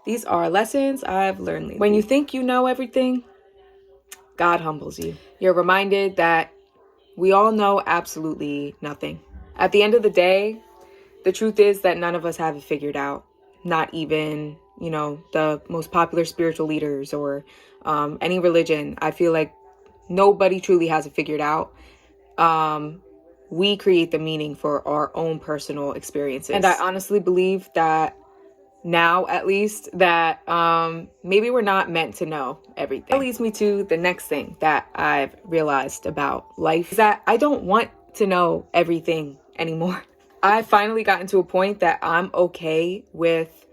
These are lessons I've learned lately. When you think you know everything, God humbles you. You're reminded that we all know absolutely nothing. At the end of the day, the truth is that none of us have it figured out. Not even, the most popular spiritual leaders or any religion. I feel like nobody truly has it figured out. We create the meaning for our own personal experiences. And I honestly believe that now, at least, that maybe we're not meant to know everything. That leads me to the next thing that I've realized about life, is that I don't want to know everything anymore. I finally gotten to a point that I'm okay with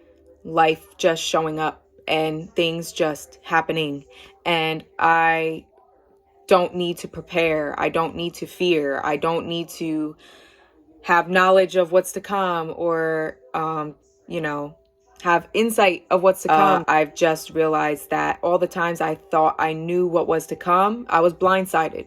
life just showing up and things just happening. And I don't need to prepare. I don't need to fear. I don't need to have knowledge of what's to come or, have insight of what's to come. I've just realized that all the times I thought I knew what was to come, I was blindsided.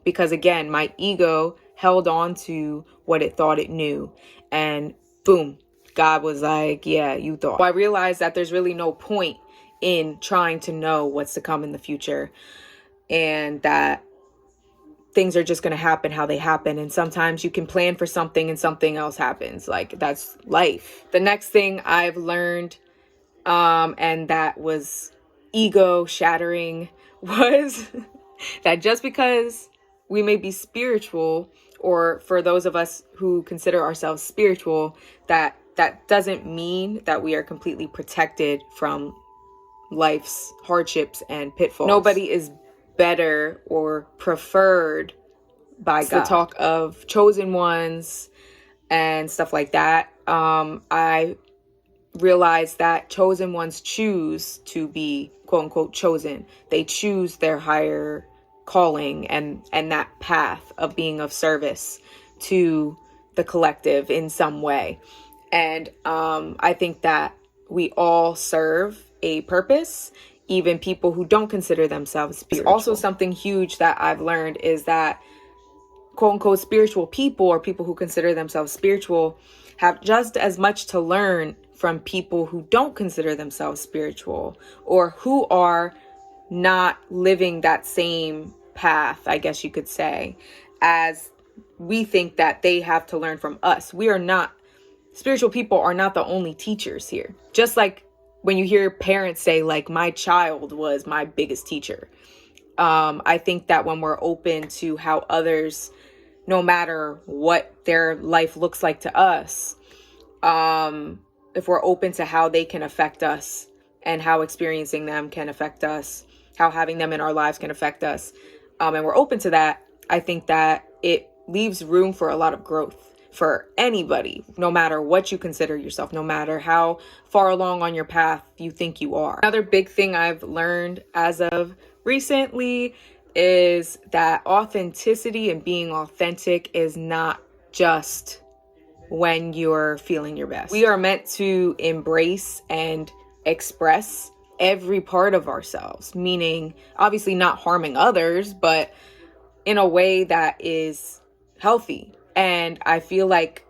Because again, my ego held on to what it thought it knew. And boom, God was like, yeah, you thought. So I realized that there's really no point in trying to know what's to come in the future. And that things are just going to happen how they happen. And sometimes you can plan for something and something else happens. Like, that's life. The next thing I've learned, and that was ego shattering, was that just because we may be spiritual, or for those of us who consider ourselves spiritual, that doesn't mean that we are completely protected from life's hardships and pitfalls. Nobody is better or preferred by God. The talk of chosen ones and stuff like that. I realized that chosen ones choose to be quote unquote chosen. They choose their higher calling and that path of being of service to the collective in some way. And I think that we all serve a purpose, even people who don't consider themselves spiritual. Also, something huge that I've learned is that quote unquote spiritual people, or people who consider themselves spiritual, have just as much to learn from people who don't consider themselves spiritual, or who are not living that same path, I guess you could say, as we think that they have to learn from us. Spiritual people are not the only teachers here. Just like when you hear parents say, like, my child was my biggest teacher. I think that when we're open to how others, no matter what their life looks like to us, if we're open to how they can affect us and how experiencing them can affect us, how having them in our lives can affect us, and we're open to that, I think that it leaves room for a lot of growth for anybody, no matter what you consider yourself, no matter how far along on your path you think you are. Another big thing I've learned as of recently is that authenticity and being authentic is not just when you're feeling your best. We are meant to embrace and express every part of ourselves, meaning obviously not harming others, but in a way that is healthy. And I feel like,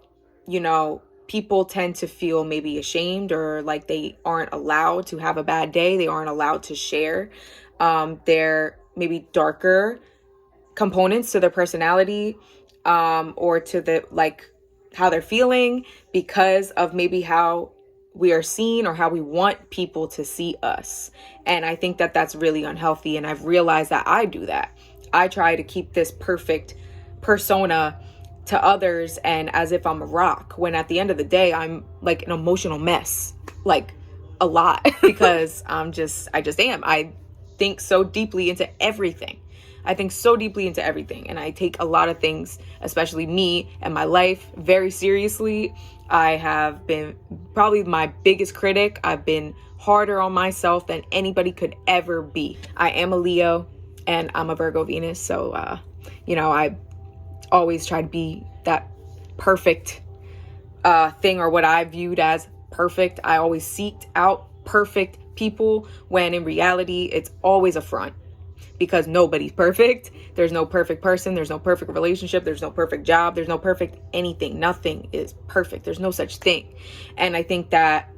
people tend to feel maybe ashamed, or like they aren't allowed to have a bad day. They aren't allowed to share their maybe darker components to their personality, or to how they're feeling, because of maybe how we are seen or how we want people to see us. And I think that that's really unhealthy. And I've realized that I do that. I try to keep this perfect persona to others and as if I'm a rock, when at the end of the day, I'm like an emotional mess, like a lot, because I just am. I think so deeply into everything. And I take a lot of things, especially me and my life, very seriously. I have been probably my biggest critic. I've been harder on myself than anybody could ever be. I am a Leo and I'm a Virgo Venus. So, I always try to be that perfect thing, or what I viewed as perfect. I always seeked out perfect people, when in reality, it's always a front, because nobody's perfect. There's no perfect person. There's no perfect relationship. There's no perfect job. There's no perfect anything. Nothing is perfect. There's no such thing. And I think that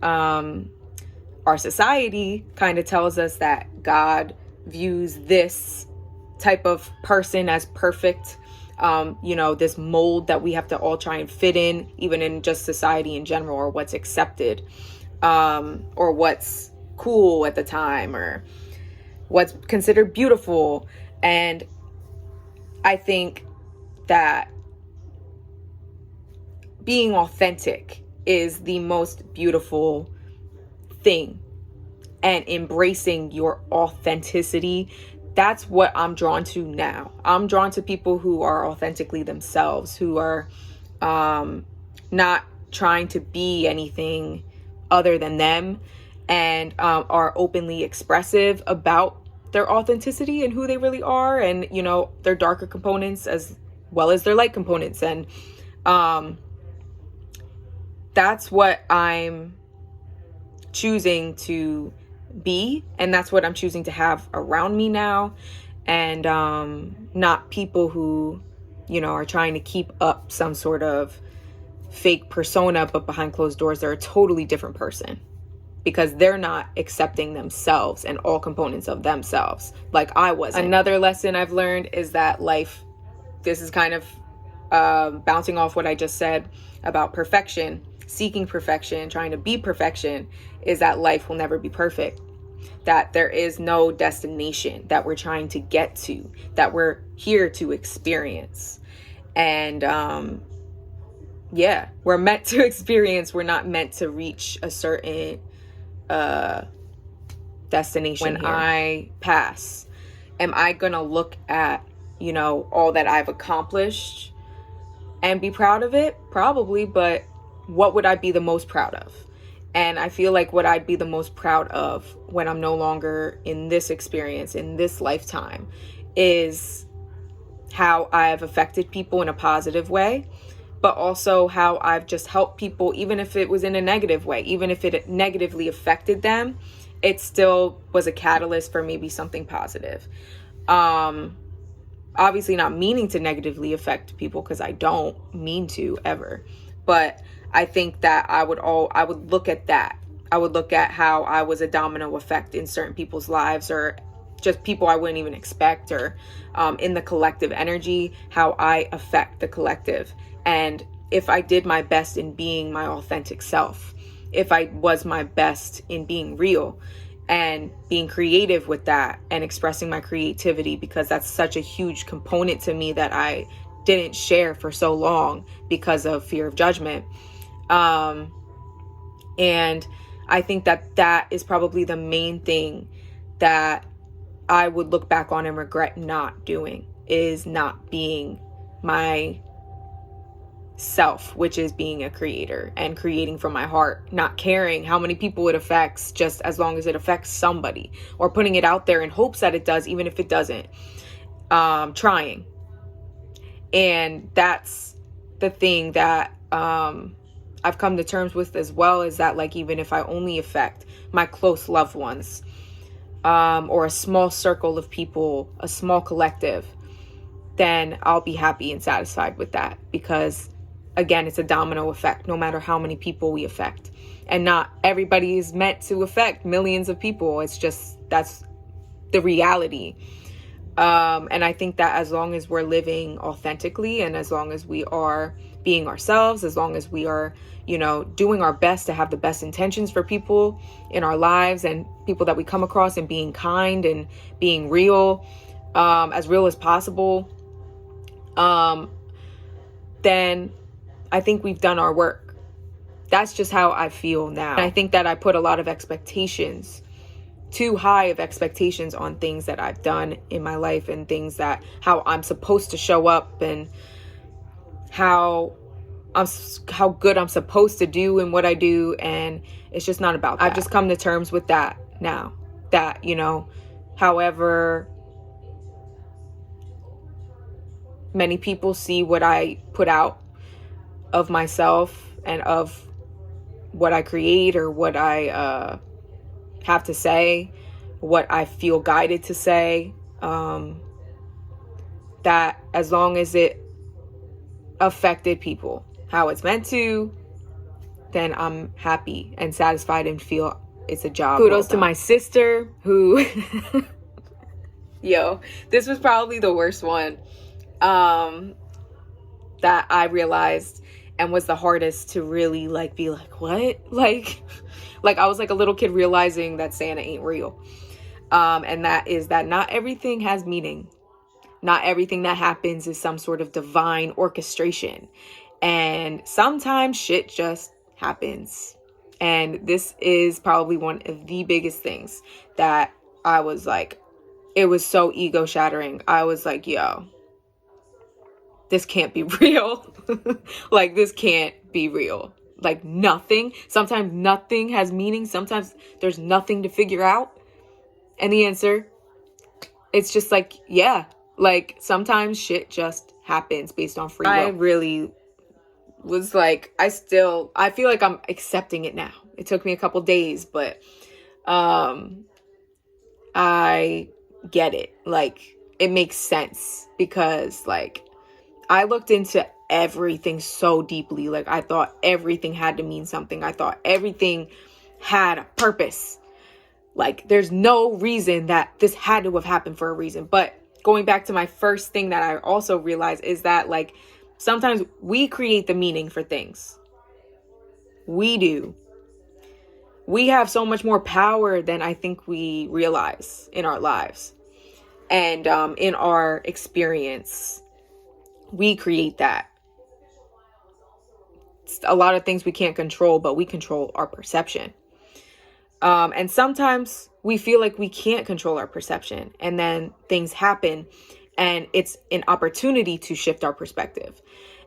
our society kind of tells us that God views this type of person as perfect, this mold that we have to all try and fit in, even in just society in general, or what's accepted, or what's cool at the time, or what's considered beautiful. And I think that being authentic is the most beautiful thing, and embracing your authenticity, that's what I'm drawn to now. I'm drawn to people who are authentically themselves, who are not trying to be anything other than them, and are openly expressive about their authenticity and who they really are, and their darker components as well as their light components. And that's what I'm choosing to be, and that's what I'm choosing to have around me now, and not people who are trying to keep up some sort of fake persona, but behind closed doors they're a totally different person, because they're not accepting themselves and all components of themselves like I wasn't. Another lesson I've learned is that life, this is kind of bouncing off what I just said about perfection, seeking perfection, trying to be perfection, is that life will never be perfect. That there is no destination that we're trying to get to, that we're here to experience. And we're meant to experience. We're not meant to reach a certain destination. When I pass, am I gonna look at all that I've accomplished and be proud of it? Probably, but what would I be the most proud of? And I feel like what I'd be the most proud of when I'm no longer in this experience, in this lifetime, is how I've affected people in a positive way, but also how I've just helped people, even if it was in a negative way, even if it negatively affected them, it still was a catalyst for maybe something positive. Obviously not meaning to negatively affect people, because I don't mean to ever, but I think that I would look at that. I would look at how I was a domino effect in certain people's lives, or just people I wouldn't even expect, or in the collective energy, how I affect the collective. And if I did my best in being my authentic self, if I was my best in being real and being creative with that and expressing my creativity, because that's such a huge component to me that I didn't share for so long because of fear of judgment. And I think that is probably the main thing that I would look back on and regret not doing, is not being my self, which is being a creator and creating from my heart, not caring how many people it affects, just as long as it affects somebody, or putting it out there in hopes that it does, even if it doesn't, trying. And that's the thing that I've come to terms with as well, is that like, even if I only affect my close loved ones, or a small circle of people, a small collective, then I'll be happy and satisfied with that, because again, it's a domino effect, no matter how many people we affect. And not everybody is meant to affect millions of people. It's just, that's the reality. And I think that as long as we're living authentically, and as long as we are being ourselves, as long as we are, doing our best to have the best intentions for people in our lives and people that we come across, and being kind and being real as possible, then I think we've done our work. That's just how I feel now. And I think that I put a lot of expectations, too high of expectations, on things that I've done in my life, and things that, how I'm supposed to show up, and how good I'm supposed to do in what I do. And it's just not about that. I've just come to terms with that now, that, however many people see what I put out of myself and of what I create, or what I have to say, what I feel guided to say, that as long as it affected people how it's meant to, then I'm happy and satisfied and feel it's a job. Kudos to my sister who, yo, this was probably the worst one that I realized and was the hardest to really like be like, what? Like I was like a little kid realizing that Santa ain't real. And that is that not everything has meaning. Not everything that happens is some sort of divine orchestration. And sometimes shit just happens. And this is probably one of the biggest things that I was like, it was so ego shattering. I was like, yo, this can't be real. Like, this can't be real. Like, nothing. Sometimes nothing has meaning. Sometimes there's nothing to figure out. And the answer, it's just like, yeah. Like, sometimes shit just happens based on free will. I really was like, I feel like I'm accepting it now. It took me a couple days, but I get it. Like, it makes sense because, like, I looked into everything so deeply. Like, I thought everything had to mean something. I thought everything had a purpose. Like, there's no reason that this had to have happened for a reason. But going back to my first thing that I also realized is that, like, sometimes we create the meaning for things. We do. We have so much more power than I think we realize in our lives. And in our experience, we create that. It's a lot of things we can't control, but we control our perception. And sometimes we feel like we can't control our perception, and then things happen and it's an opportunity to shift our perspective.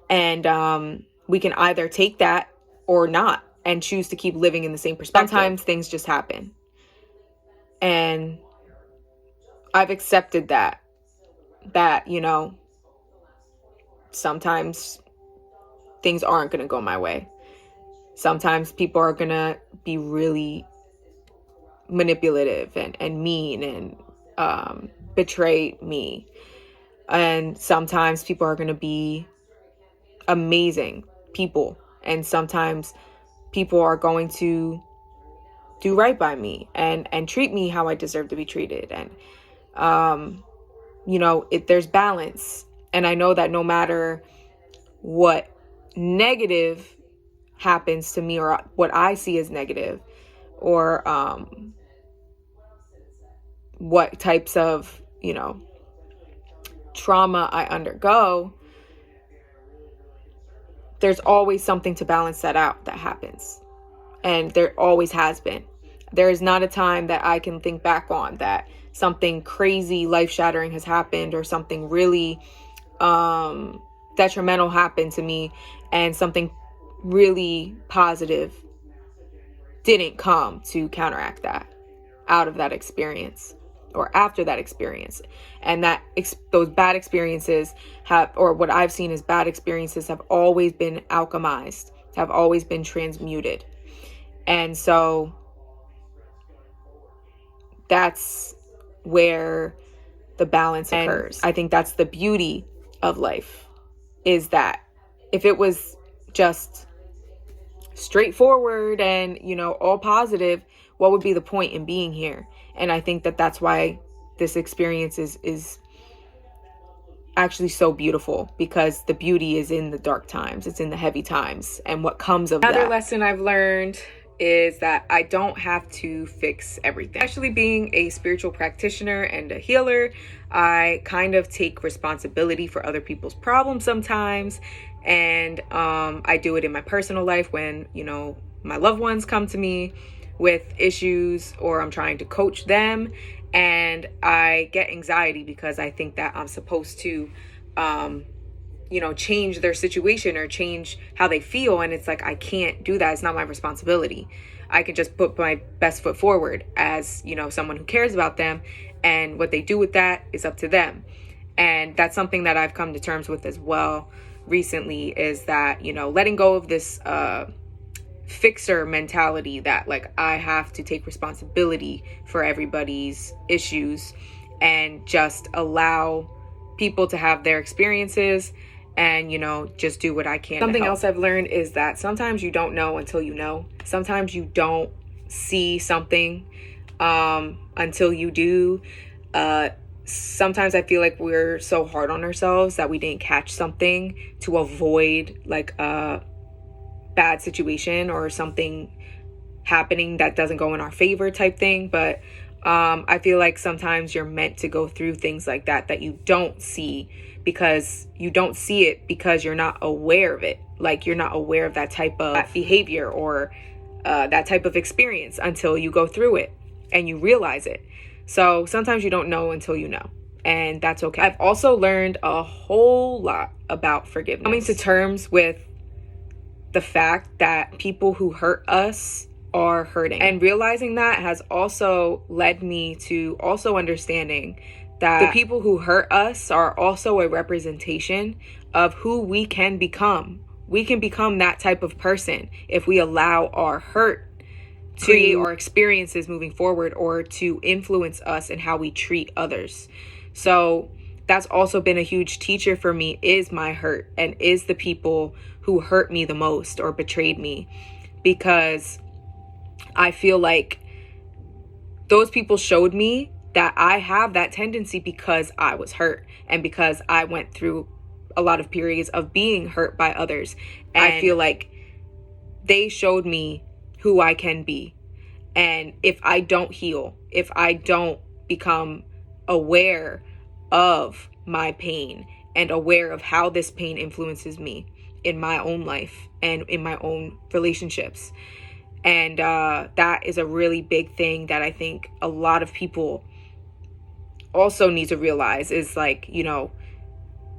And we can either take that or not and choose to keep living in the same perspective. Sometimes things just happen. And I've accepted that, you know, sometimes things aren't going to go my way. Sometimes people are going to be really manipulative and mean and betray me. And sometimes people are going to be amazing people. And sometimes people are going to do right by me and treat me how I deserve to be treated. And, you know, there's balance. And I know that no matter what negative happens to me or what I see as negative, or what types of, you know, trauma I undergo, there's always something to balance that out that happens. And there always has been. There is not a time that I can think back on that something crazy, life-shattering has happened, or something really detrimental happened to me and something really positive didn't come to counteract that out of that experience or after that experience. And that those bad experiences have, or what I've seen as bad experiences, have always been alchemized, have always been transmuted. And so that's where the balance occurs. I think that's the beauty of life, is that if it was just straightforward and, you know, all positive, what would be the point in being here? And I think that that's why this experience is actually so beautiful, because the beauty is in the dark times. It's in the heavy times and what comes of that. Another lesson I've learned is that I don't have to fix everything. Actually, being a spiritual practitioner and a healer, I kind of take responsibility for other people's problems sometimes. And I do it in my personal life when, you know, my loved ones come to me with issues or I'm trying to coach them, and I get anxiety because I think that I'm supposed to you know, change their situation or change how they feel. And it's like, I can't do that. It's not my responsibility. I can just put my best foot forward as, you know, someone who cares about them, and what they do with that is up to them. And that's something that I've come to terms with as well recently, is that, you know, letting go of this fixer mentality that, like, I have to take responsibility for everybody's issues and just allow people to have their experiences and, you know, just do what I can. Something else I've learned is that sometimes you don't know until you know. Sometimes you don't see something until you do. Sometimes I feel like we're so hard on ourselves that we didn't catch something to avoid like a bad situation or something happening that doesn't go in our favor type thing. But I feel like sometimes you're meant to go through things like that you don't see, because you don't see it because you're not aware of it. Like, you're not aware of that type of behavior or that type of experience until you go through it and you realize it. So sometimes you don't know until you know, and that's okay. I've also learned a whole lot about forgiveness. Coming to terms with the fact that people who hurt us are hurting. And realizing that has also led me to also understanding that the people who hurt us are also a representation of who we can become. We can become that type of person if we allow our hurt to create our experiences moving forward, or to influence us in how we treat others. So that's also been a huge teacher for me, is my hurt, and is the people who hurt me the most or betrayed me, because I feel like those people showed me that I have that tendency because I was hurt and because I went through a lot of periods of being hurt by others. And I feel like they showed me who I can be. And if I don't heal, if I don't become aware of my pain and aware of how this pain influences me in my own life and in my own relationships, and that is a really big thing that I think a lot of people also need to realize, is like, you know,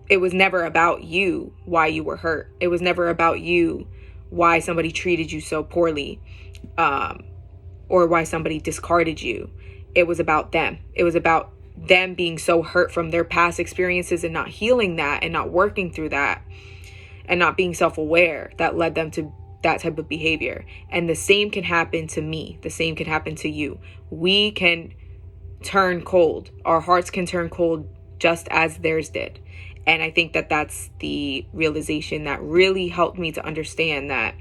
it was never about you why you were hurt. It was never about you why somebody treated you so poorly, or why somebody discarded you. It was about them. It was about them being so hurt from their past experiences and not healing that and not working through that and not being self-aware, that led them to that type of behavior. And the same can happen to me. The same can happen to you. We can turn cold. Our hearts can turn cold just as theirs did. And I think that that's the realization that really helped me to understand that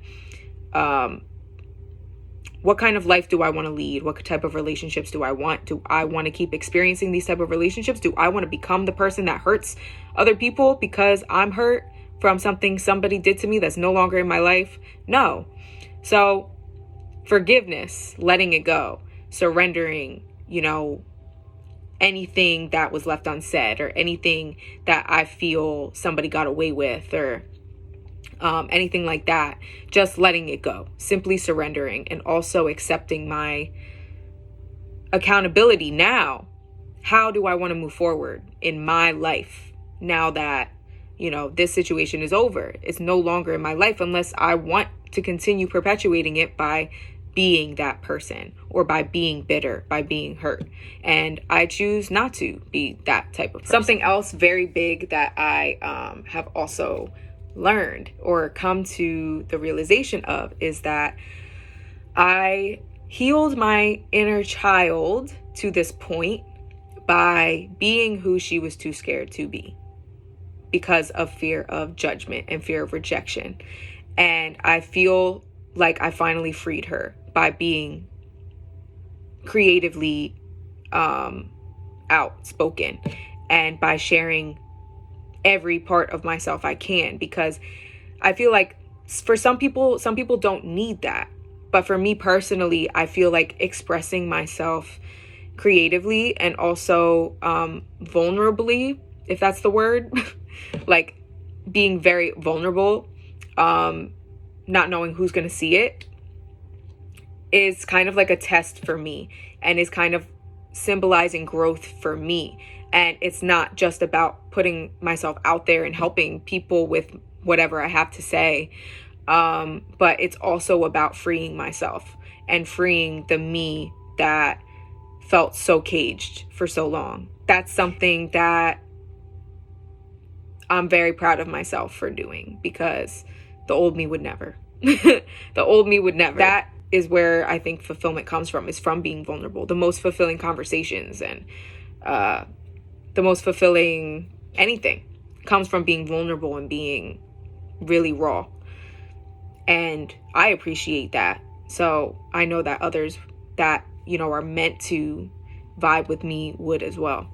what kind of life do I want to lead? What type of relationships do I want? Do I want to keep experiencing these type of relationships? Do I want to become the person that hurts other people because I'm hurt from something somebody did to me that's no longer in my life? No. So forgiveness, letting it go, surrendering, you know, anything that was left unsaid, or anything that I feel somebody got away with, or anything like that, just letting it go, simply surrendering, and also accepting my accountability now. How do I want to move forward in my life now that, you know, this situation is over? It's no longer in my life unless I want to continue perpetuating it by being that person, or by being bitter, by being hurt. And I choose not to be that type of person. Something else very big that I have also learned or come to the realization of is that I healed my inner child to this point by being who she was too scared to be, because of fear of judgment and fear of rejection. And I feel like I finally freed her by being creatively outspoken, and by sharing every part of myself I can, because I feel like for some people don't need that. But for me personally, I feel like expressing myself creatively and also vulnerably, if that's the word, like being very vulnerable, not knowing who's going to see it, is kind of like a test for me, and is kind of symbolizing growth for me. And it's not just about putting myself out there and helping people with whatever I have to say, but it's also about freeing myself and freeing the me that felt so caged for so long. That's something that I'm very proud of myself for doing, because the old me would never. The old me would never. That is where I think fulfillment comes from, is from being vulnerable. The most fulfilling conversations and the most fulfilling anything comes from being vulnerable and being really raw. And I appreciate that So I know that others that, are meant to vibe with me would as well.